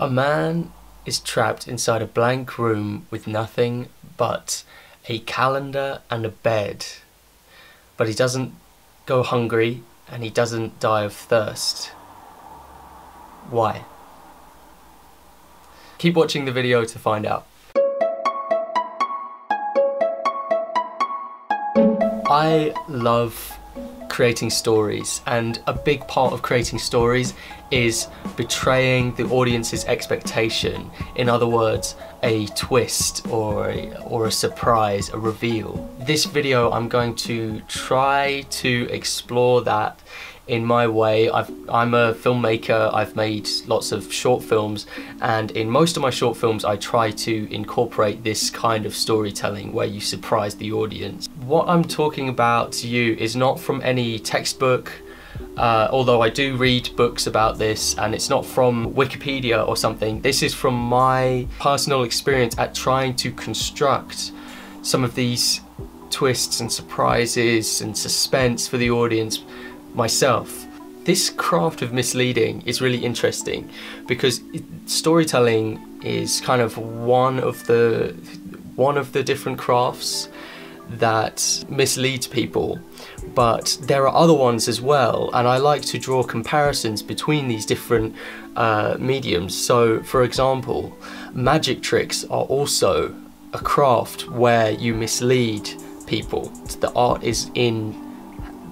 A man is trapped inside a blank room with nothing but a calendar and a bed. But he doesn't go hungry and he doesn't die of thirst. Why? Keep watching the video to find out. I love creating stories, and a big part of creating stories is betraying the audience's expectation. In other words, a twist or a surprise, a reveal. This video I'm going to try to explore that in my way. I'm a filmmaker, I've made lots of short films, and in most of my short films I try to incorporate this kind of storytelling where you surprise the audience. What I'm talking about to you is not from any textbook, although I do read books about this, and it's not from Wikipedia or something. This is from my personal experience at trying to construct some of these twists and surprises and suspense for the audience myself. This craft of misleading is really interesting because storytelling is kind of one of the different crafts that misleads people, but there are other ones as well, and I like to draw comparisons between these different mediums. So for example, magic tricks are also a craft where you mislead people. The art is in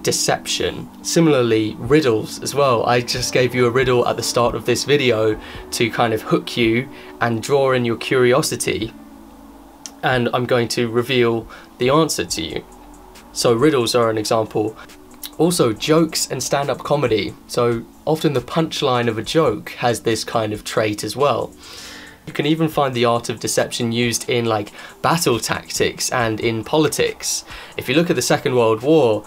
deception. Similarly, riddles as well. I just gave you a riddle at the start of this video to kind of hook you and draw in your curiosity, and I'm going to reveal the answer to you. So riddles are an example. Also, jokes and stand-up comedy. So often the punchline of a joke has this kind of trait as well. You can even find the art of deception used in like battle tactics and in politics. If you look at the Second World War,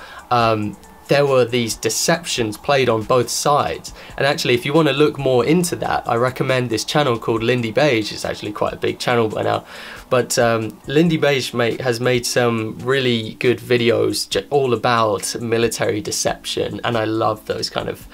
there were these deceptions played on both sides. And actually, if you want to look more into that, I recommend this channel called Lindy Beige. It's actually quite a big channel by now. But Lindy Beige has made some really good videos all about military deception. And I love those kind of,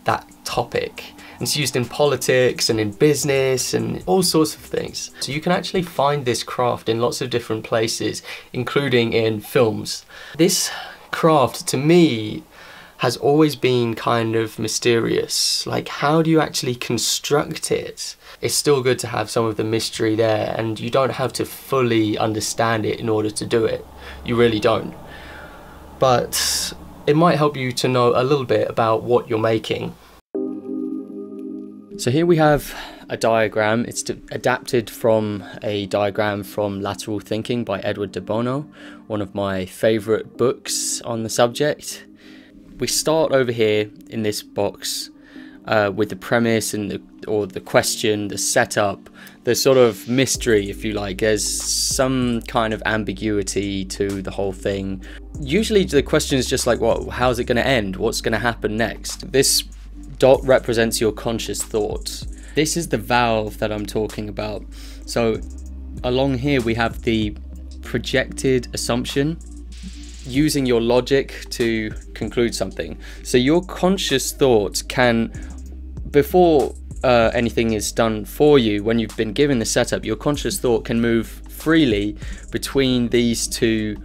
that topic. It's used in politics and in business and all sorts of things. So you can actually find this craft in lots of different places, including in films. This craft, to me, has always been kind of mysterious. Like, how do you actually construct it? It's still good to have some of the mystery there, and you don't have to fully understand it in order to do it. You really don't. But it might help you to know a little bit about what you're making. So here we have a diagram. It's adapted from a diagram from Lateral Thinking by Debono, one of my favourite books on the subject. We start over here in this box with the premise and the question, the setup, the sort of mystery, if you like. There's some kind of ambiguity to the whole thing. Usually the question is just like, well, how's it going to end? What's going to happen next? This dot represents your conscious thoughts. This is the valve that I'm talking about. So along here we have the projected assumption, using your logic to conclude something. So your conscious thoughts can, before anything is done for you, when you've been given the setup, your conscious thought can move freely between these two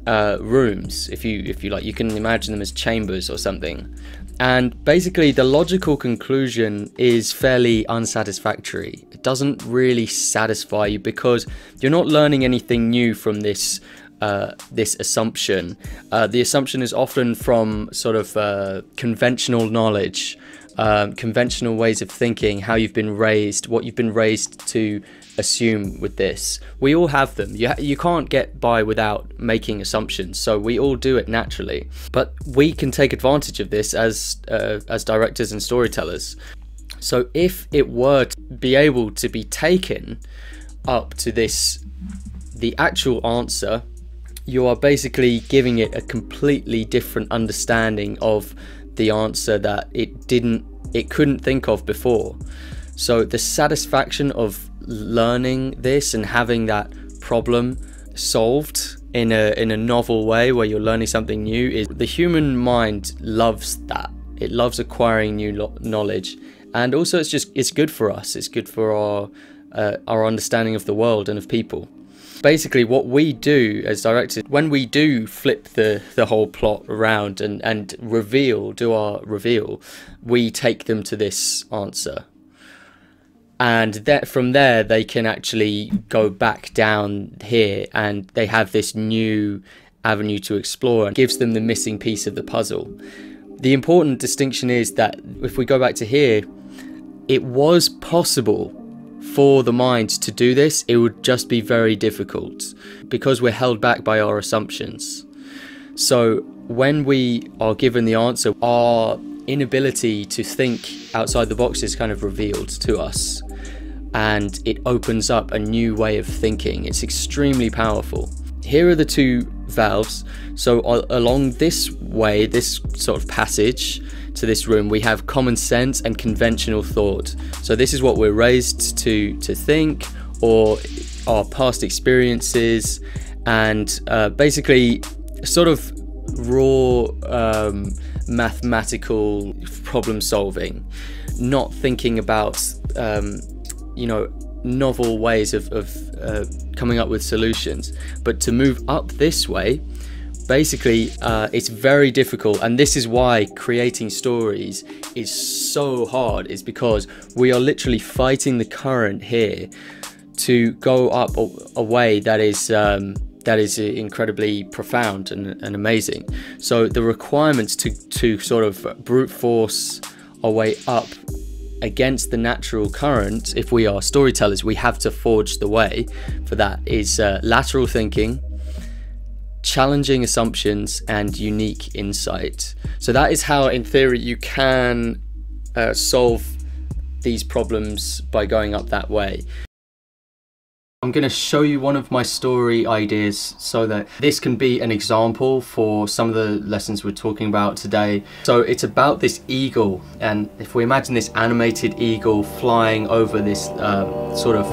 rooms, if you like. You can imagine them as chambers or something. And basically the logical conclusion is fairly unsatisfactory. It doesn't really satisfy you because you're not learning anything new from this this assumption. The assumption is often from sort of conventional knowledge, conventional ways of thinking, how you've been raised, what you've been raised to assume with this. We all have them. You can't get by without making assumptions, so we all do it naturally. But we can take advantage of this as directors and storytellers. So if it were to be able to be taken up to this, the actual answer, you are basically giving it a completely different understanding of the answer that it couldn't think of before. So the satisfaction of learning this and having that problem solved in a novel way where you're learning something new, is the human mind loves that. It loves acquiring new knowledge, And also it's good for us. It's good for our understanding of the world and of people. Basically, what we do as directors, when we do flip the whole plot around and do our reveal, we take them to this answer. And that from there, they can actually go back down here and they have this new avenue to explore, and gives them the missing piece of the puzzle. The important distinction is that if we go back to here, it was possible for the mind to do this. It would just be very difficult because we're held back by our assumptions. So when we are given the answer, our inability to think outside the box is kind of revealed to us, and it opens up a new way of thinking. It's extremely powerful. Here are the two valves. So along this way, this sort of passage to this room, we have common sense and conventional thought. So this is what we're raised to think, or our past experiences, and basically sort of raw mathematical problem solving, not thinking about you know, novel ways of coming up with solutions. But to move up this way, basically it's very difficult, and this is why creating stories is so hard, is because we are literally fighting the current here to go up a way that is incredibly profound and amazing. So the requirements to sort of brute force our way up against the natural current, if we are storytellers, we have to forge the way for that, is lateral thinking, challenging assumptions, and unique insight. So that is how, in theory, you can solve these problems by going up that way. I'm going to show you one of my story ideas so that this can be an example for some of the lessons we're talking about today. So it's about this eagle, and if we imagine this animated eagle flying over this sort of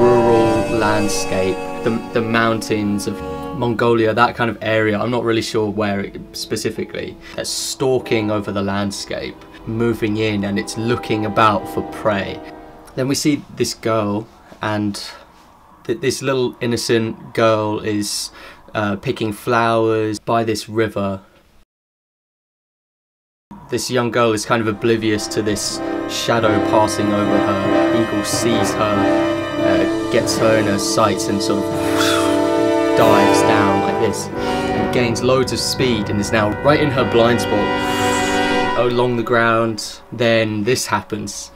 rural landscape, the mountains of Mongolia, that kind of area, I'm not really sure where specifically, that's stalking over the landscape, moving in, and it's looking about for prey. Then we see this girl, and this little innocent girl is picking flowers by this river. This young girl is kind of oblivious to this shadow passing over her. The eagle sees her, gets her in her sights, and sort of dives down like this, and gains loads of speed, and is now right in her blind spot along the ground. Then this happens.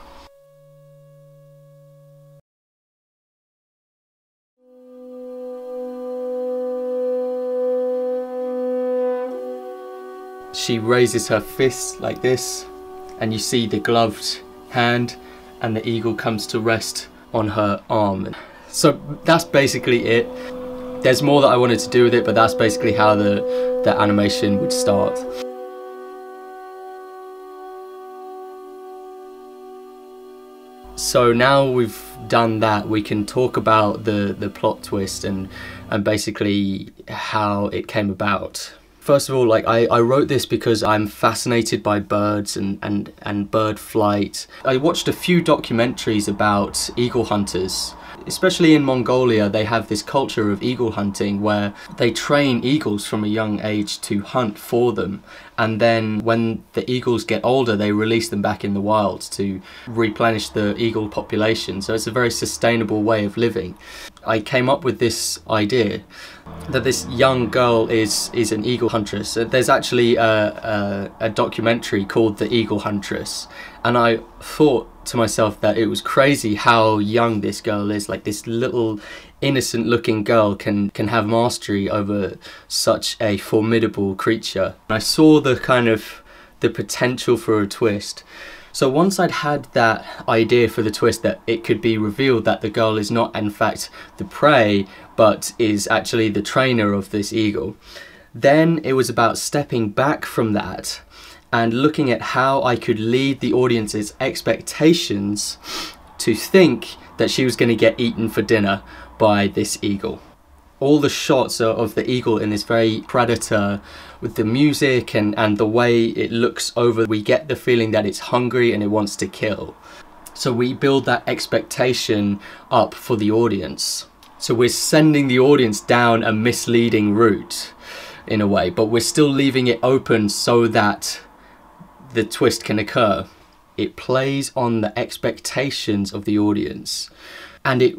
She raises her fist like this, and you see the gloved hand, and the eagle comes to rest on her arm. So that's basically it. There's more that I wanted to do with it, but that's basically how the animation would start. So now we've done that, we can talk about the plot twist and basically how it came about. First of all, like I wrote this because I'm fascinated by birds and bird flight. I watched a few documentaries about eagle hunters. Especially in Mongolia, they have this culture of eagle hunting where they train eagles from a young age to hunt for them, and then when the eagles get older, they release them back in the wild to replenish the eagle population. So it's a very sustainable way of living. I came up with this idea that this young girl is an eagle huntress. There's actually a documentary called The Eagle Huntress, and I thought to myself that it was crazy how young this girl is. Like, this little innocent looking girl can have mastery over such a formidable creature. I saw the potential for a twist. So once I'd had that idea for the twist, that it could be revealed that the girl is not in fact the prey, but is actually the trainer of this eagle, then it was about stepping back from that and looking at how I could lead the audience's expectations to think that she was going to get eaten for dinner by this eagle. all the shots of the eagle in this very Predator, with the music and the way it looks over, we get the feeling that it's hungry and it wants to kill. So we build that expectation up for the audience. So we're sending the audience down a misleading route in a way, but we're still leaving it open so that the twist can occur. It plays on the expectations of the audience, and it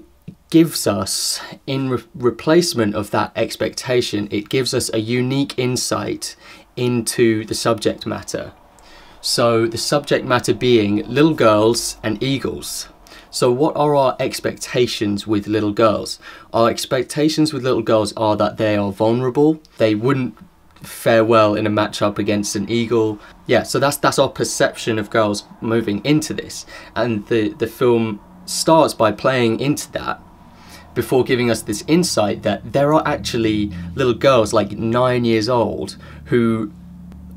gives us, in replacement of that expectation, it gives us a unique insight into the subject matter. So the subject matter being little girls and eagles. So what are our expectations with little girls? Our expectations with little girls are that they are vulnerable. They wouldn't fare well in a matchup against an eagle. Yeah, so that's our perception of girls moving into this. And the film starts by playing into that before giving us this insight that there are actually little girls like 9 years old who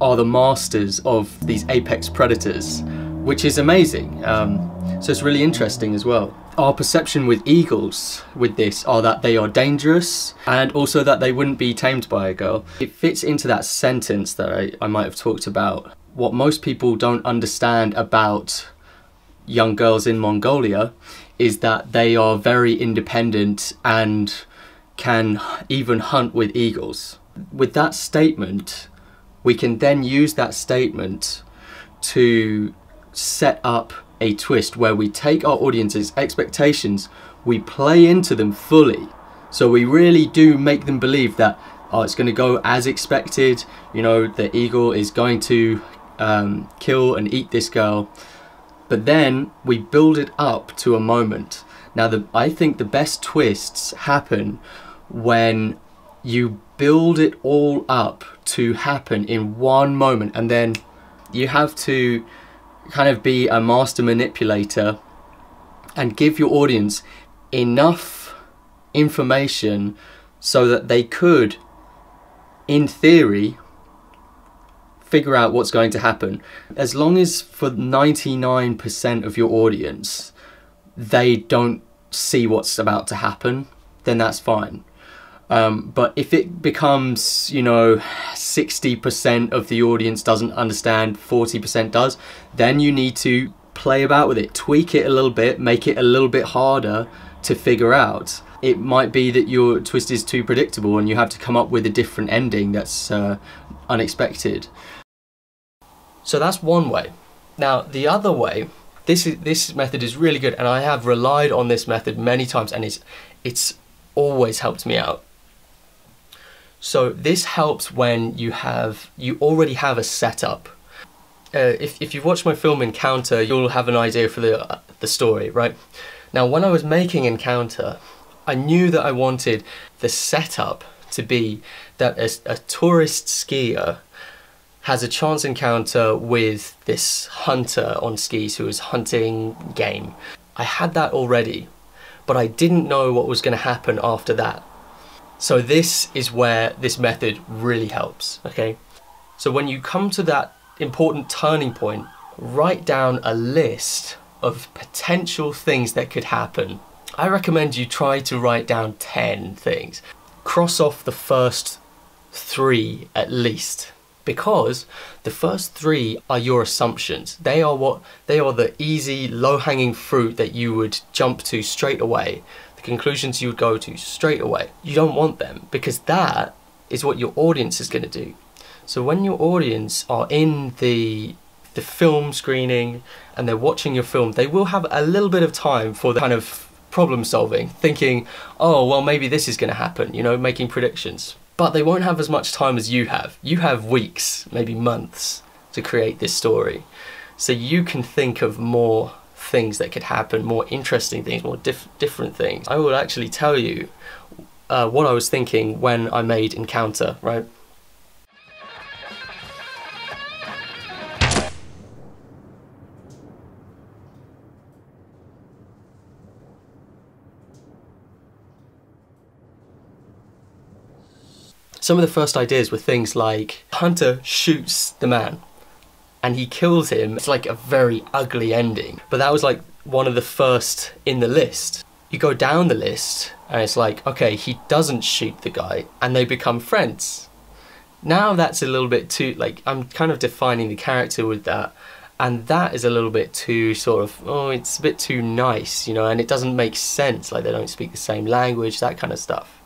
are the masters of these apex predators, which is amazing. So it's really interesting as well. Our perception with eagles with this are that they are dangerous, and also that they wouldn't be tamed by a girl. It fits into that sentence that I might have talked about. What most people don't understand about young girls in Mongolia is that they are very independent and can even hunt with eagles. With that statement, we can then use that statement to set up a twist where we take our audience's expectations, we play into them fully. So we really do make them believe that, oh, it's going to go as expected, you know, the eagle is going to kill and eat this girl. But then we build it up to a moment. Now, I think the best twists happen when you build it all up to happen in one moment, and then you have to kind of be a master manipulator and give your audience enough information so that they could, in theory, figure out what's going to happen. As long as for 99% of your audience they don't see what's about to happen, then that's fine. But if it becomes, you know, 60% of the audience doesn't understand, 40% does, then you need to play about with it, tweak it a little bit, make it a little bit harder to figure out. It might be that your twist is too predictable and you have to come up with a different ending that's unexpected. So that's one way. Now the other way, this method is really good, and I have relied on this method many times, and it's always helped me out. So this helps when you already have a setup. If you've watched my film Encounter, you'll have an idea for the story, right? Now when I was making Encounter, I knew that I wanted the setup to be that a tourist skier has a chance encounter with this hunter on skis who is hunting game. I had that already, but I didn't know what was going to happen after that. So this is where this method really helps, okay? So when you come to that important turning point, write down a list of potential things that could happen. I recommend you try to write down 10 things. Cross off the first 3 at least, because the first 3 are your assumptions. They are the easy, low-hanging fruit that you would jump to straight away. The conclusions you would go to straight away. You don't want them, because that is what your audience is going to do. So when your audience are in the film screening and they're watching your film, they will have a little bit of time for the kind of problem solving, thinking, oh, well, maybe this is going to happen, you know, making predictions. But they won't have as much time as you have. You have weeks, maybe months, to create this story. So you can think of more things that could happen, more interesting things, more different things. I will actually tell you what I was thinking when I made Encounter, right? Some of the first ideas were things like Hunter shoots the man and he kills him. It's like a very ugly ending, but that was like one of the first in the list. You go down the list and it's like, okay, he doesn't shoot the guy, and they become friends. Now that's a little bit too, like, I'm kind of defining the character with that, and that is a little bit too sort of, oh, it's a bit too nice, you know, and it doesn't make sense, like they don't speak the same language, that kind of stuff.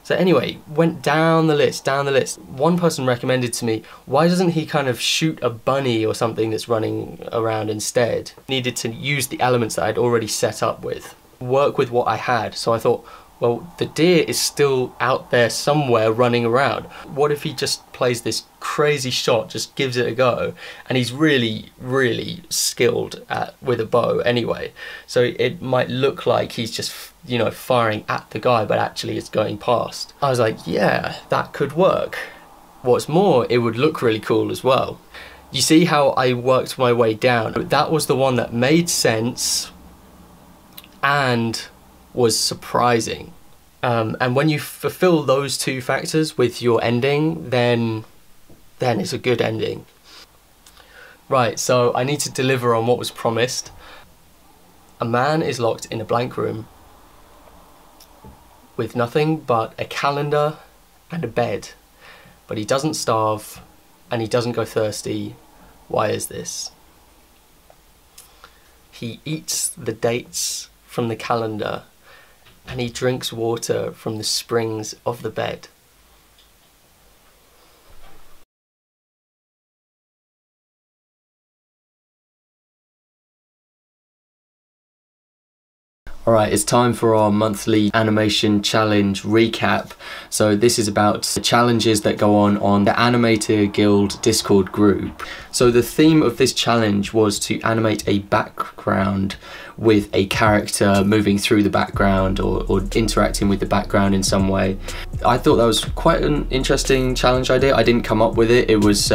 So anyway, went down the list. One person recommended to me, why doesn't he kind of shoot a bunny or something that's running around instead? Needed to use the elements that I'd already set up with, work with what I had. So I thought, well, the deer is still out there somewhere running around. What if he just plays this crazy shot, just gives it a go, and he's really, really skilled with a bow anyway. So it might look like he's just, you know, firing at the guy, but actually it's going past. I was like, yeah, that could work. What's more, it would look really cool as well. You see how I worked my way down? That was the one that made sense and was surprising. And when you fulfill those two factors with your ending, then it's a good ending. Right, so I need to deliver on what was promised. A man is locked in a blank room with nothing but a calendar and a bed, but he doesn't starve and he doesn't go thirsty. Why is this? He eats the dates from the calendar and he drinks water from the springs of the bed. Alright, it's time for our monthly animation challenge recap. So this is about the challenges that go on the Animator Guild Discord group. So the theme of this challenge was to animate a background with a character moving through the background or interacting with the background in some way. I thought that was quite an interesting challenge idea. I didn't come up with it. It was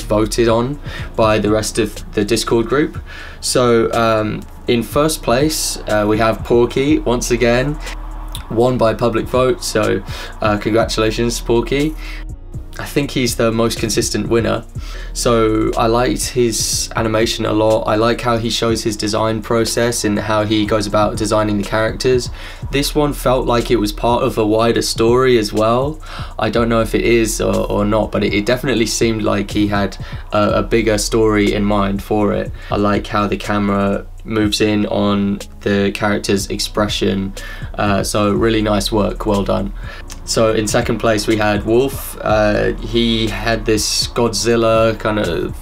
voted on by the rest of the Discord group. So in first place, we have Porkky once again, won by public vote, so congratulations Porkky. I think he's the most consistent winner. So I liked his animation a lot. I like how he shows his design process and how he goes about designing the characters. This one felt like it was part of a wider story as well. I don't know if it is or not, but it definitely seemed like he had a bigger story in mind for it. I like how the camera moves in on the character's expression, so really nice work, well done. So in second place we had Wolfe. He had this Godzilla kind of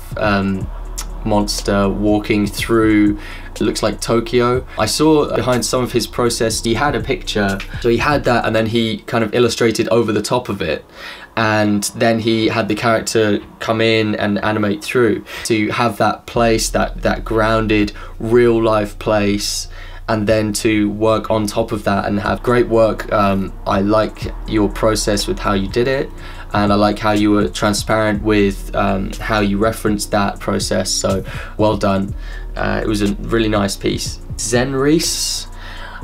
monster walking through, it looks like Tokyo. I saw behind some of his process he had a picture, so he had that and then he kind of illustrated over the top of it, and then he had the character come in and animate through. To have that place, that grounded real life place, and then to work on top of that and have great work. I like your process with how you did it, and I like how you were transparent with how you referenced that process, so well done. It was a really nice piece. Zenrhys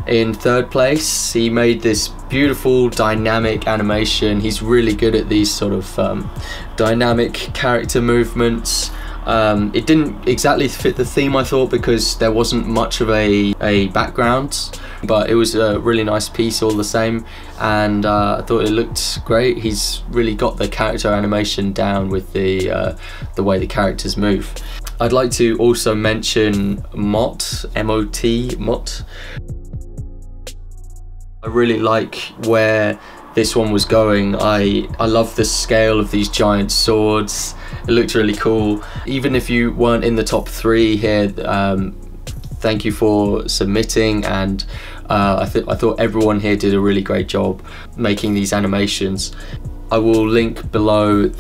in third place. He made this beautiful dynamic animation. He's really good at these sort of dynamic character movements. It didn't exactly fit the theme, I thought, because there wasn't much of a background, but it was a really nice piece all the same, and I thought it looked great. He's really got the character animation down with the way the characters move. I'd like to also mention Mott, M-O-T, Mott. I really like where this one was going. I love the scale of these giant swords. It looked really cool. Even if you weren't in the top 3 here, thank you for submitting, and I thought everyone here did a really great job making these animations. I will link below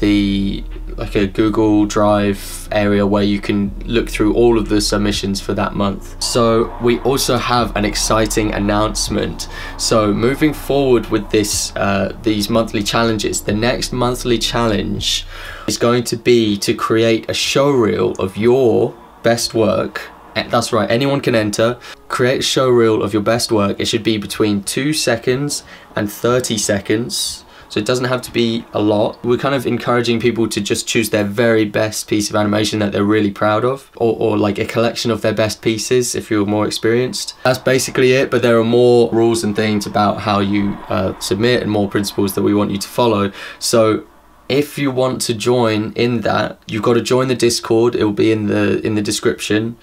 like a Google Drive area where you can look through all of the submissions for that month. So we also have an exciting announcement. So moving forward with these monthly challenges, the next monthly challenge is going to be to create a showreel of your best work. That's right, anyone can enter. Create a showreel of your best work. It should be between 2 seconds and 30 seconds. so it doesn't have to be a lot. We're kind of encouraging people to just choose their very best piece of animation that they're really proud of, or like a collection of their best pieces if you're more experienced. That's basically it, but there are more rules and things about how you submit and more principles that we want you to follow. So if you want to join in that, you've got to join the Discord. It will be in the description.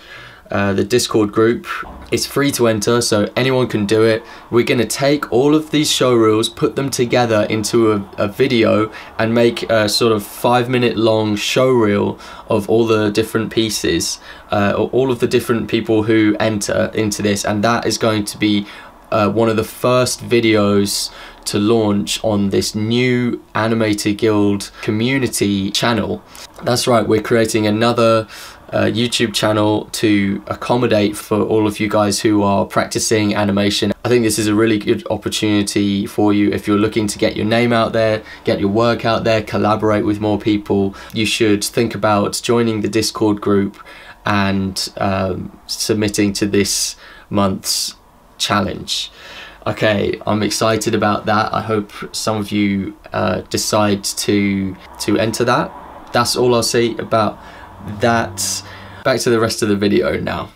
The Discord group. It's free to enter, so anyone can do it. We're going to take all of these show reels, put them together into a video, and make a sort of 5-minute long show reel of all the different pieces, all of the different people who enter into this, and that is going to be one of the first videos to launch on this new Animator Guild community channel. That's right, we're creating another YouTube channel to accommodate for all of you guys who are practicing animation. I think this is a really good opportunity for you if you're looking to get your name out there, get your work out there, collaborate with more people. You should think about joining the Discord group and submitting to this month's challenge. Okay, I'm excited about that. I hope some of you decide to enter that. That's all I'll say about that. Back to the rest of the video now.